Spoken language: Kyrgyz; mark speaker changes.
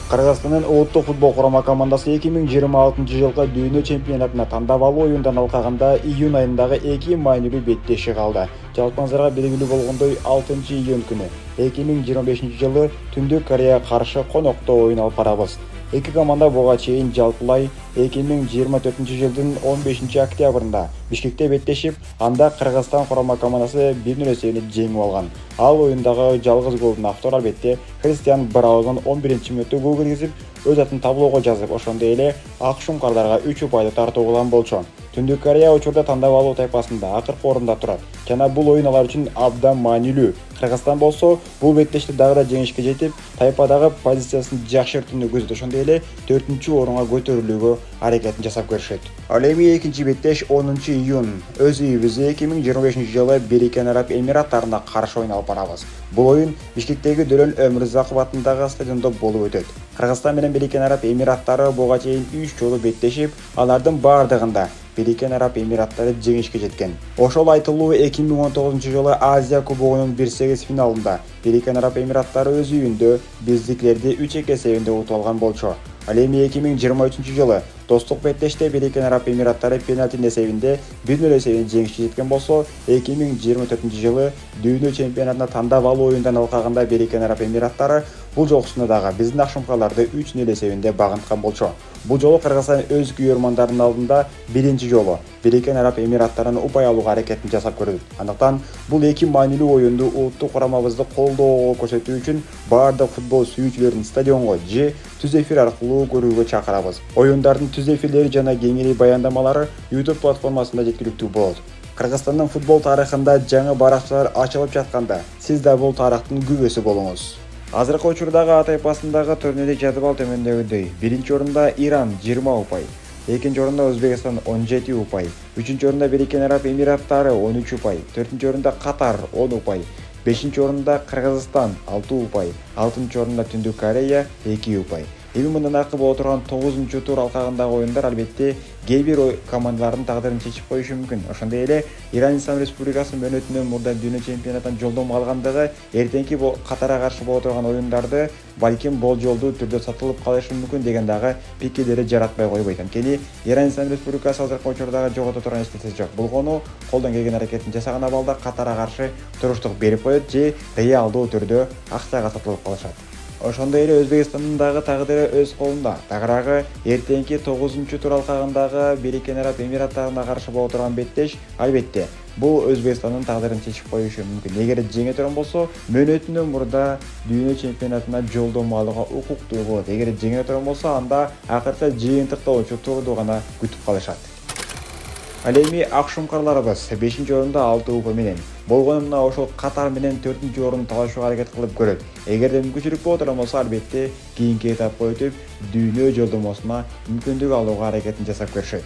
Speaker 1: Кыргызстандын улуттук футбол курама командасы 2026-жылкы дүйнө чемпионатына тандап алуу оюндан алкагында июнь айындагы 2 маанилүү беттеши калды. Жалпыңыздарга белгилүү болгондой 6-июнь күнү 2025-жылы Түндүк Кореяга каршы конокто оюн алып барабыз. Эки команда буга чейин жалпылай 2024-жылдын 15-октябрында Бишкекте беттешип, анда Кыргызстан курама командасы 1-0 эсебинде жеңип алган. Ал оюндагы жалгыз голдун автору албетте Кристиан Браунун 11-мүнөттө гол киргизип, өз атын таблого жазып, ошондой эле ак шумкарларга 3 упайды тартуу кылган болчу. Түндүк Корея учурда тандап алуу тайпасында акыркы орунда турат. Жана бул оюн алар үчүн абдан маанилүү. Кыргызстан болсо бул беттеште дагы да жеңишке жетип, тайпадагы позициясын жакшыртууну көздөйт, ошондой эле 4-орунга көтөрүлүүгө аракетин жасап көрүшөт. Ал эми экинчи беттеш 10-июнь өз үйүбүздө 2025-жылы Бириккен Араб Эмираттарына каршы оюн алып барабыз. Бул оюн Бишкектеги Дөлөн Өмүрзаков атындагы стадиондо болуп өтөт. Кыргызстан менен Бириккен Араб Эмираттары буга чейин 3 жолу беттешип, алардын бардыгында Бириккен Араб Эмираттары жеңишке жеткен. Ошол айтылуу 2019-жылы Азия кубогунун 1/8 финалында Бириккен Араб Эмираттары өз үйүндө биздикилерди 3-2 эсебинде утуп алган болчу. Ал эми 2023-жылы достук беттеште Бириккен Араб Эмираттары пенальтинин эсебинде 1-0 эсебинде жеңишке жеткен болсо, 2024-жылы дүйнө чемпионатына тандап алуу оюндан алкагында Бириккен Араб Эмираттары бул жолкусунда дагы биздин ак шумкарларды 3-0 эсебинде багынткан болчу. Бул жолу Кыргызстан өз күйөрмандарынын алдында биринчи жолу Бириккен Араб Эмираттарын упай алууга аракетин жасап көрдүк. Андыктан бул эки маанилүү оюнду улуттук курамабызды колдоого көрсөтүү үчүн баардык футбол сүйүүчүлөрдүн стадионго же түз эфир аркылуу көрүүгө чакырабыз. Оюндардын түз эфирлери жана кеңири баяндамалары YouTube платформасында жеткиликтүү болот. Кыргызстандын футбол тарыхында жаңы баракчалар ачылып жатканда, сиз да бул тарыхтын күбөсү болуңуз. Азыркы учурдагы А тайпасындагы турнирлик жадыбал төмөндөгүдөй. Биринчи орунда Иран 20 упай, экинчи орунда Өзбекстан 17 упай, үчүнчү орунда Бириккен Араб Эмираттары 13 упай, төртүнчү орунда Катар 10 упай, бешинчи орунда Кыргызстан 6 упай, алтынчы орунда Түндүк Корея 2 упай. Эми мындан аркы боло турган 9-тур алкагындагы оюндар албетте кээ бир командалардын тагдырын чечип коюшу мүмкүн. Ошондой эле Иран Ислам Республикасы мөөнөтүнөн мурда дүйнө чемпионатынан жолдомо алгандыгы эртеңки Катарга каршы боло турган оюндарды балким болжолдуу түрдө сатылып калышы мүмкүн деген дагы пикирлери жаратпай койбойт. Анткени Иран Ислам Республикасы азыркы учурдагы жогото турган эч нерсе жок. Бул кону колдон келген аракетин жасаган абалда Катарга каршы туруштук берип коет же реалдуу түрдө акчага сатылып калышат. Ошондой эле Өзбекстандын дагы тагдыры өз колунда. Тагыраагы эртеңки 9-тур алкагындагы Бириккен Араб Эмираттарына каршы боло турган беттеш албетте бул Өзбекстандын тагдырын чечип коюшу мүмкүн. Эгер жеңе турган болсо, мөөнөтүнөн мурда дүйнө чемпионатына жолдомо алууга укуктуу болот. Эгер жеңе турган болсо, анда акыркы жыйынтыктоочу турду гана күтүп калышат. Ал эми ак шумкарларыбыз 5-орунда 6 упай менен, болгону мына ошол Катар менен 4-орунду талашууга аракет кылып көрөт. Эгерде мүмкүнчүлүк боло турган болсо, албетте кийинки этапка өтүп, дүйнө жолдомосуна мүмкүндүк алууга аракетин жасап көрүшөт.